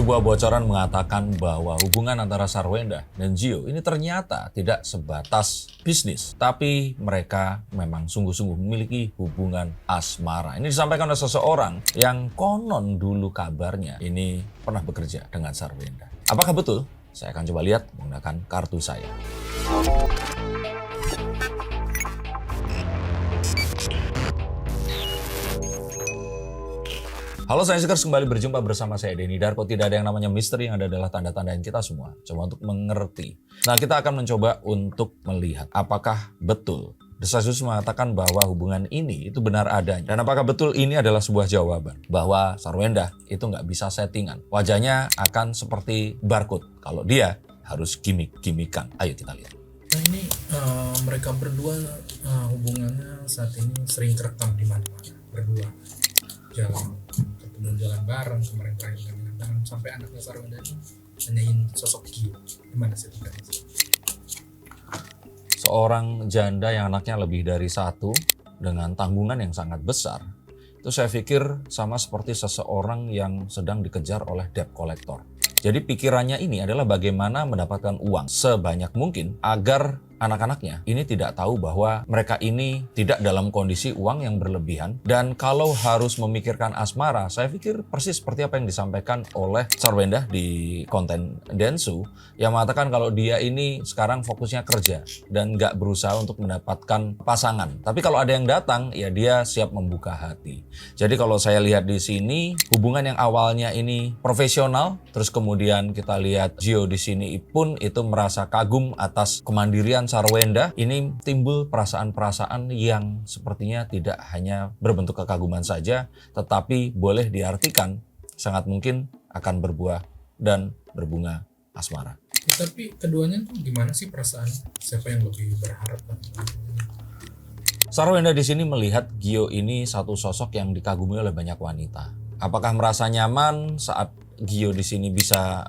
Sebuah bocoran mengatakan bahwa hubungan antara Sarwenda dan Gio ini ternyata tidak sebatas bisnis, tapi mereka memang sungguh-sungguh memiliki hubungan asmara. Ini disampaikan oleh seseorang yang konon dulu kabarnya ini pernah bekerja dengan Sarwenda. Apakah betul? Saya akan coba lihat menggunakan kartu saya. Halo saya Seekers, kembali berjumpa bersama saya Denny Darko. Tidak ada yang namanya misteri, yang ada adalah tanda-tanda yang kita semua coba untuk mengerti. Nah, kita akan mencoba untuk melihat apakah betul desas-desus mengatakan bahwa hubungan ini itu benar adanya. Dan apakah betul ini adalah sebuah jawaban bahwa Sarwenda itu nggak bisa settingan. Wajahnya akan seperti barcode kalau dia harus gimmick-gimmickan. Ayo kita lihat. Nah ini mereka berdua hubungannya saat ini sering terekam di mana-mana berdua jalan bareng, kemarin terakhir jalan bareng, sampai anaknya Sarwenda ini nanyain sosok Gio gimana sih tingkatnya? Seorang janda yang anaknya lebih dari satu dengan tanggungan yang sangat besar, itu saya pikir sama seperti seseorang yang sedang dikejar oleh debt collector. Jadi pikirannya ini adalah bagaimana mendapatkan uang sebanyak mungkin agar anak-anaknya ini tidak tahu bahwa mereka ini tidak dalam kondisi uang yang berlebihan. Dan kalau harus memikirkan asmara, saya pikir persis seperti apa yang disampaikan oleh Sarwenda di konten Densu, yang mengatakan kalau dia ini sekarang fokusnya kerja dan nggak berusaha untuk mendapatkan pasangan. Tapi kalau ada yang datang, ya dia siap membuka hati. Jadi kalau saya lihat di sini, hubungan yang awalnya ini profesional, terus kemudian kita lihat Gio di sini pun itu merasa kagum atas kemandirian Sarwenda, ini timbul perasaan-perasaan yang sepertinya tidak hanya berbentuk kekaguman saja, tetapi boleh diartikan sangat mungkin akan berbuah dan berbunga asmara. Ya, tapi keduanya tuh gimana sih perasaan? Siapa yang lebih berharap? Sarwenda di sini melihat Gio ini satu sosok yang dikagumi oleh banyak wanita. Apakah merasa nyaman saat Gio di sini bisa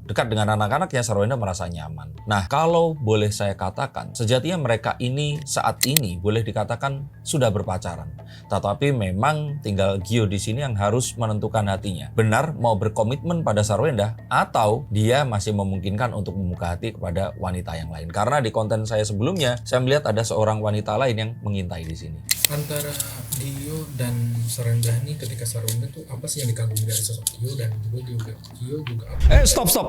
dekat dengan anak-anaknya? Sarwenda merasa nyaman. Nah, kalau boleh saya katakan, sejatinya mereka ini saat ini boleh dikatakan sudah berpacaran. Tetapi memang tinggal Gio di sini yang harus menentukan hatinya. Benar mau berkomitmen pada Sarwenda atau dia masih memungkinkan untuk membuka hati kepada wanita yang lain. Karena di konten saya sebelumnya, saya melihat ada seorang wanita lain yang mengintai di sini. Antara Gio dan Sarwenda ini, ketika Sarwenda tuh apa sih yang dikagumi dari sosok Gio, dan Gio juga apa?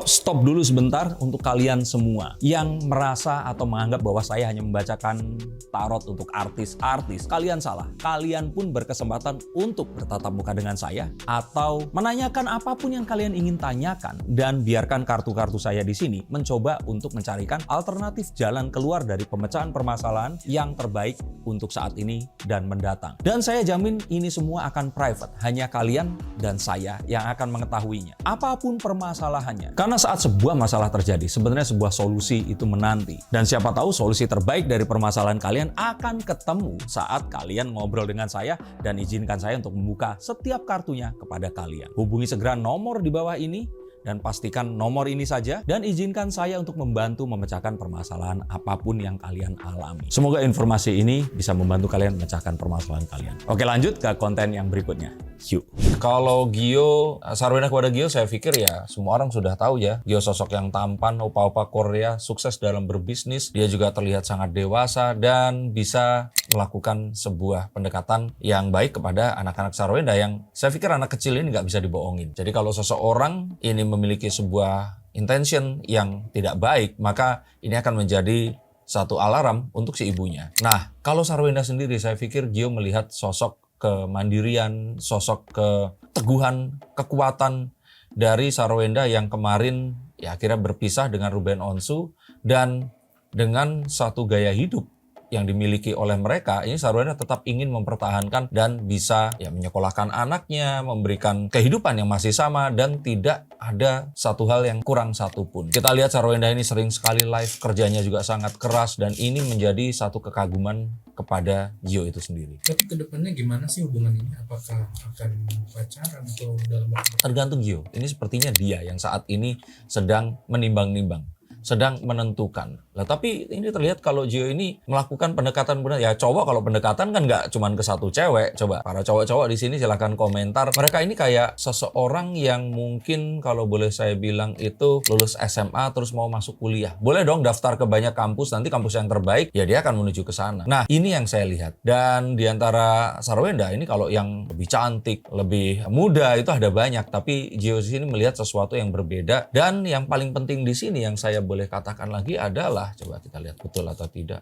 Stop dulu sebentar untuk kalian semua yang merasa atau menganggap bahwa saya hanya membacakan tarot untuk artis-artis. Kalian salah. Kalian pun berkesempatan untuk bertatap muka dengan saya atau menanyakan apapun yang kalian ingin tanyakan, dan biarkan kartu-kartu saya di sini mencoba untuk mencarikan alternatif jalan keluar dari pemecahan permasalahan yang terbaik untuk saat ini dan mendatang. Dan saya jamin ini semua akan private, hanya kalian dan saya yang akan mengetahuinya. Apapun permasalahannya. Karena saat sebuah masalah terjadi, sebenarnya sebuah solusi itu menanti. Dan siapa tahu solusi terbaik dari permasalahan kalian akan ketemu saat kalian ngobrol dengan saya, dan izinkan saya untuk membuka setiap kartunya kepada kalian. Hubungi segera nomor di bawah ini, dan pastikan nomor ini saja, dan izinkan saya untuk membantu memecahkan permasalahan apapun yang kalian alami. Semoga informasi ini bisa membantu kalian memecahkan permasalahan kalian. Oke, lanjut ke konten yang berikutnya. Yuk. Kalau Gio, Sarwenda kepada Gio, saya pikir ya semua orang sudah tahu ya. Gio sosok yang tampan, opa-opa Korea, sukses dalam berbisnis. Dia juga terlihat sangat dewasa dan bisa melakukan sebuah pendekatan yang baik kepada anak-anak Sarwenda, yang saya pikir anak kecil ini nggak bisa dibohongin. Jadi kalau seseorang ini memiliki sebuah intention yang tidak baik, maka ini akan menjadi satu alarm untuk si ibunya. Nah, kalau Sarwenda sendiri, saya pikir Gio melihat sosok kemandirian, sosok keteguhan, kekuatan dari Sarwenda yang kemarin ya akhirnya berpisah dengan Ruben Onsu, dan dengan satu gaya hidup yang dimiliki oleh mereka, ini Sarwenda tetap ingin mempertahankan dan bisa ya menyekolahkan anaknya, memberikan kehidupan yang masih sama, dan tidak ada satu hal yang kurang satupun. Kita lihat Sarwenda ini sering sekali live, kerjanya juga sangat keras, dan ini menjadi satu kekaguman kepada Gio itu sendiri. Tapi kedepannya gimana sih hubungan ini? Apakah akan pacaran atau dalam waktu? Tergantung Gio. Ini sepertinya dia yang saat ini sedang menimbang-nimbang, sedang menentukan. Lah tapi ini terlihat kalau Gio ini melakukan pendekatan benar. Ya cowok kalau pendekatan kan nggak cuman ke satu cewek. Coba para cowok-cowok di sini silahkan komentar. Mereka ini kayak seseorang yang mungkin kalau boleh saya bilang itu lulus SMA terus mau masuk kuliah. Boleh dong daftar ke banyak kampus, nanti kampus yang terbaik ya dia akan menuju ke sana. Nah ini yang saya lihat. Dan di antara Sarwenda ini kalau yang lebih cantik, lebih muda itu ada banyak. Tapi Gio di sini melihat sesuatu yang berbeda. Dan yang paling penting di sini yang saya boleh katakan lagi adalah, coba kita lihat betul atau tidak.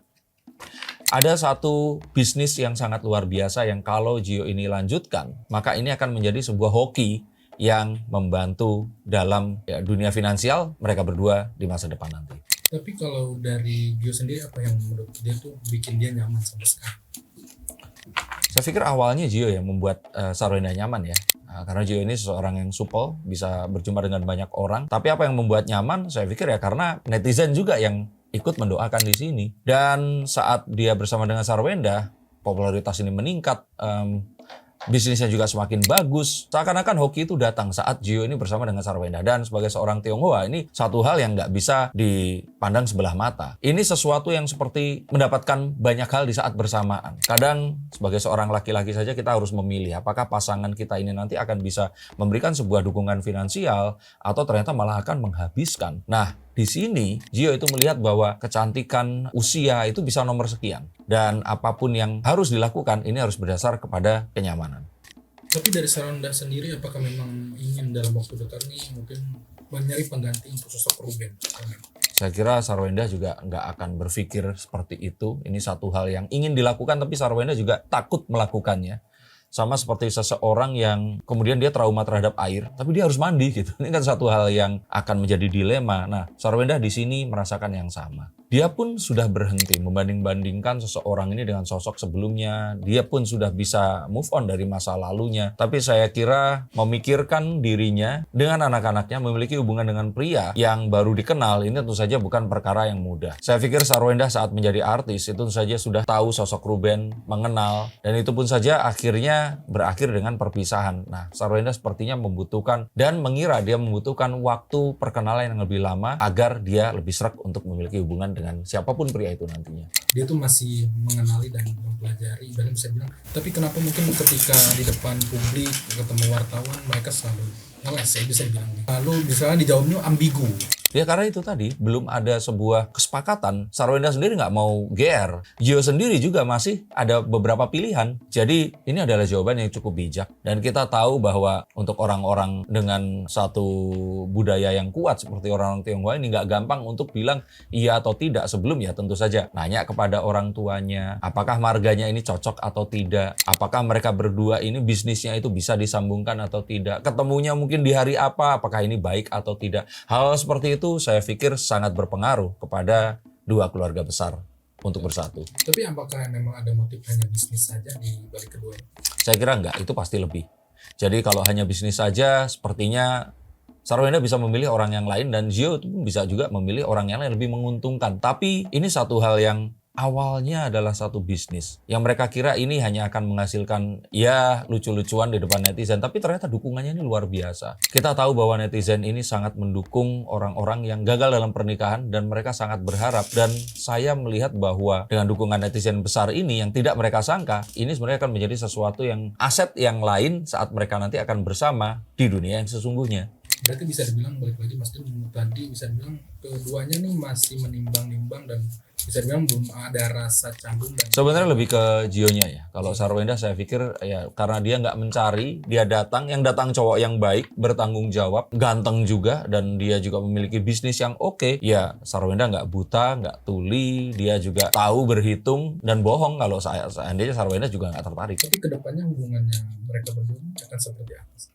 Ada satu bisnis yang sangat luar biasa yang kalau Gio ini lanjutkan, maka ini akan menjadi sebuah hoki yang membantu dalam dunia finansial mereka berdua di masa depan nanti. Tapi kalau dari Gio sendiri apa yang menurut dia tuh bikin dia nyaman sampai sekarang? Saya pikir awalnya Gio yang membuat Sarwenda nyaman ya. Karena Gio ini seseorang yang supel, bisa berjumpa dengan banyak orang. Tapi apa yang membuat nyaman, saya pikir ya karena netizen juga yang ikut mendoakan di sini. Dan saat dia bersama dengan Sarwenda, popularitas ini meningkat, bisnisnya juga semakin bagus. Seakan-akan hoki itu datang saat Gio ini bersama dengan Sarwenda. Dan sebagai seorang Tionghoa, ini satu hal yang nggak bisa dipandang sebelah mata. Ini sesuatu yang seperti mendapatkan banyak hal di saat bersamaan. Kadang sebagai seorang laki-laki saja kita harus memilih apakah pasangan kita ini nanti akan bisa memberikan sebuah dukungan finansial atau ternyata malah akan menghabiskan. Nah, di sini Gio itu melihat bahwa kecantikan usia itu bisa nomor sekian. Dan apapun yang harus dilakukan ini harus berdasar kepada kenyamanan. Tapi dari Sarwenda sendiri apakah memang ingin dalam waktu dekat nih mungkin mencari pengganti untuk sosok Ruben? Saya kira Sarwenda juga nggak akan berpikir seperti itu. Ini satu hal yang ingin dilakukan tapi Sarwenda juga takut melakukannya. Sama seperti seseorang yang kemudian dia trauma terhadap air, tapi dia harus mandi gitu. Ini kan satu hal yang akan menjadi dilema. Nah, Sarwenda di sini merasakan yang sama. Dia pun sudah berhenti membanding-bandingkan seseorang ini dengan sosok sebelumnya. Dia pun sudah bisa move on dari masa lalunya. Tapi saya kira memikirkan dirinya dengan anak-anaknya memiliki hubungan dengan pria yang baru dikenal, ini tentu saja bukan perkara yang mudah. Saya pikir Sarwenda saat menjadi artis itu tentu saja sudah tahu sosok Ruben, mengenal, dan itu pun saja akhirnya berakhir dengan perpisahan. Nah, Sarwenda sepertinya membutuhkan dan mengira dia membutuhkan waktu perkenalan yang lebih lama agar dia lebih sreg untuk memiliki hubungan dengan siapapun pria itu nantinya. Dia tuh masih mengenali dan mempelajari, bahkan bisa bilang. Tapi kenapa mungkin ketika di depan publik ketemu wartawan mereka selalu ngeles, saya bisa bilang. Lalu misalnya dijawabnya ambigu. Ya karena itu tadi belum ada sebuah kesepakatan. Sarwenda sendiri nggak mau GR. Gio sendiri juga masih ada beberapa pilihan. Jadi ini adalah jawaban yang cukup bijak. Dan kita tahu bahwa untuk orang-orang dengan satu budaya yang kuat seperti orang Tionghoa ini nggak gampang untuk bilang iya atau tidak sebelum ya tentu saja nanya kepada orang tuanya. Apakah marganya ini cocok atau tidak? Apakah mereka berdua ini bisnisnya itu bisa disambungkan atau tidak? Ketemunya mungkin di hari apa? Apakah ini baik atau tidak? Hal seperti itu saya pikir sangat berpengaruh kepada dua keluarga besar untuk bersatu. Tapi apakah memang ada motif hanya bisnis saja di balik keduanya? Saya kira enggak, itu pasti lebih. Jadi kalau hanya bisnis saja, sepertinya Sarwenda bisa memilih orang yang lain dan Gio itu bisa juga memilih orang yang lain lebih menguntungkan. Tapi ini satu hal yang awalnya adalah satu bisnis yang mereka kira ini hanya akan menghasilkan ya lucu-lucuan di depan netizen, tapi ternyata dukungannya ini luar biasa. Kita tahu bahwa netizen ini sangat mendukung orang-orang yang gagal dalam pernikahan dan mereka sangat berharap, dan saya melihat bahwa dengan dukungan netizen besar ini yang tidak mereka sangka, ini sebenarnya akan menjadi sesuatu yang aset yang lain saat mereka nanti akan bersama di dunia yang sesungguhnya. Berarti bisa dibilang balik lagi Mas Din tadi bisa dibilang keduanya nih masih menimbang-nimbang dan bisa dibilang belum ada rasa canggung dan sebenarnya lebih ke Gionya ya. Kalau Sarwenda saya pikir ya karena dia nggak mencari, dia datang, yang datang cowok yang baik, bertanggung jawab, ganteng juga, dan dia juga memiliki bisnis yang oke. Ya Sarwenda nggak buta, nggak tuli, dia juga tahu berhitung dan bohong kalau seandainya Sarwenda juga nggak tertarik. tapi kedepannya hubungannya mereka berdua akan seperti apa sih?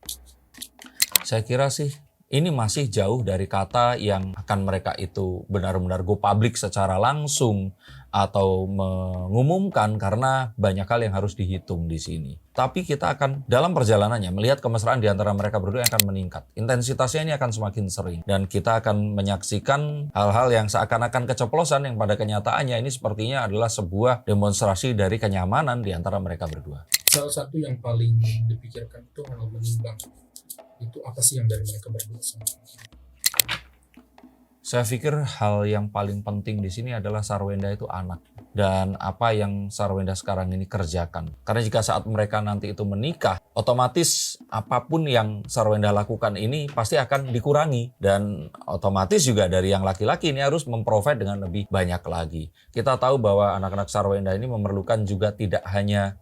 Saya kira sih ini masih jauh dari kata yang akan mereka itu benar-benar go public secara langsung atau mengumumkan, karena banyak hal yang harus dihitung di sini. Tapi kita akan dalam perjalanannya melihat kemesraan di antara mereka berdua yang akan meningkat. Intensitasnya ini akan semakin sering dan kita akan menyaksikan hal-hal yang seakan-akan keceplosan yang pada kenyataannya ini sepertinya adalah sebuah demonstrasi dari kenyamanan di antara mereka berdua. Salah satu yang paling dipikirkan itu hal menimbang. Itu apa sih yang dari mereka berdua? Saya pikir hal yang paling penting di sini adalah Sarwenda itu anak. Dan apa yang Sarwenda sekarang ini kerjakan. Karena jika saat mereka nanti itu menikah, otomatis apapun yang Sarwenda lakukan ini pasti akan dikurangi. Dan otomatis juga dari yang laki-laki ini harus memprovide dengan lebih banyak lagi. Kita tahu bahwa anak-anak Sarwenda ini memerlukan juga tidak hanya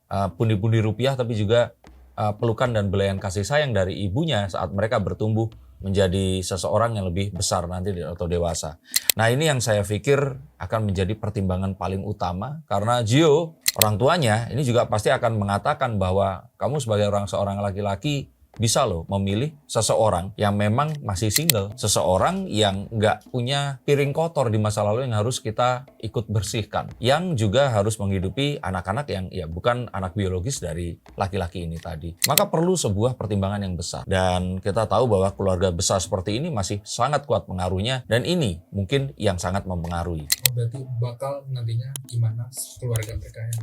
pundi-pundi rupiah, tapi juga pelukan dan belayan kasih sayang dari ibunya saat mereka bertumbuh menjadi seseorang yang lebih besar nanti atau dewasa. Nah, ini yang saya pikir akan menjadi pertimbangan paling utama karena Gio, orang tuanya, ini juga pasti akan mengatakan bahwa kamu sebagai seorang laki-laki bisa loh memilih seseorang yang memang masih single, seseorang yang nggak punya piring kotor di masa lalu yang harus kita ikut bersihkan, yang juga harus menghidupi anak-anak yang ya bukan anak biologis dari laki-laki ini tadi. Maka perlu sebuah pertimbangan yang besar, dan kita tahu bahwa keluarga besar seperti ini masih sangat kuat pengaruhnya, dan ini mungkin yang sangat mempengaruhi. Oh, berarti bakal nantinya gimana keluarga mereka yang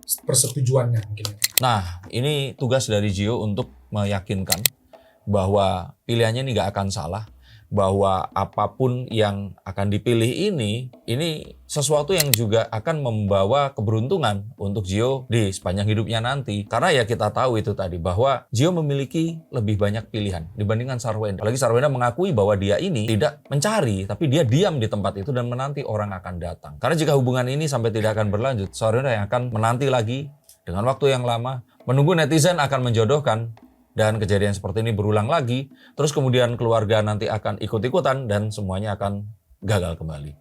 persetujuannya mungkin. Nah, ini tugas dari Gio untuk meyakinkan bahwa pilihannya ini nggak akan salah, bahwa apapun yang akan dipilih ini sesuatu yang juga akan membawa keberuntungan untuk Gio di sepanjang hidupnya nanti. Karena ya kita tahu itu tadi bahwa Gio memiliki lebih banyak pilihan dibandingkan Sarwenda. Apalagi Sarwenda mengakui bahwa dia ini tidak mencari, tapi dia diam di tempat itu dan menanti orang akan datang. Karena jika hubungan ini sampai tidak akan berlanjut, Sarwenda yang akan menanti lagi dengan waktu yang lama, menunggu netizen akan menjodohkan, dan kejadian seperti ini berulang lagi, terus kemudian keluarga nanti akan ikut-ikutan dan semuanya akan gagal kembali.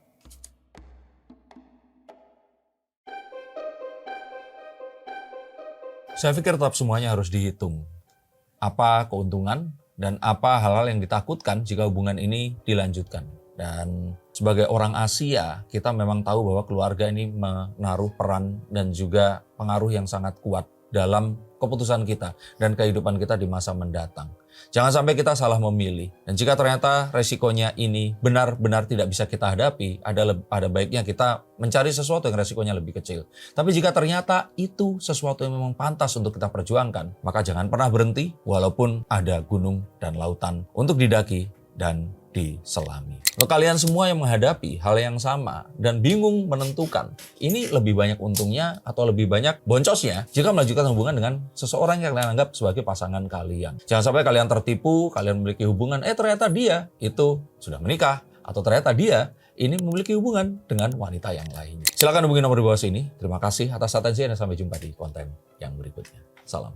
Saya pikir tetap semuanya harus dihitung. Apa keuntungan dan apa hal-hal yang ditakutkan jika hubungan ini dilanjutkan. Dan sebagai orang Asia, kita memang tahu bahwa keluarga ini menaruh peran dan juga pengaruh yang sangat kuat dalam keputusan kita dan kehidupan kita di masa mendatang. Jangan sampai kita salah memilih. Dan jika ternyata resikonya ini benar-benar tidak bisa kita hadapi, ada baiknya kita mencari sesuatu yang resikonya lebih kecil. Tapi jika ternyata itu sesuatu yang memang pantas untuk kita perjuangkan, maka jangan pernah berhenti walaupun ada gunung dan lautan untuk didaki dan diselami. Untuk kalian semua yang menghadapi hal yang sama dan bingung menentukan ini lebih banyak untungnya atau lebih banyak boncosnya jika melanjutkan hubungan dengan seseorang yang kalian anggap sebagai pasangan kalian. Jangan sampai kalian tertipu, kalian memiliki hubungan, ternyata dia itu sudah menikah, atau ternyata dia ini memiliki hubungan dengan wanita yang lainnya. Silakan hubungi nomor di bawah sini. Terima kasih atas atensi dan sampai jumpa di konten yang berikutnya. Salam.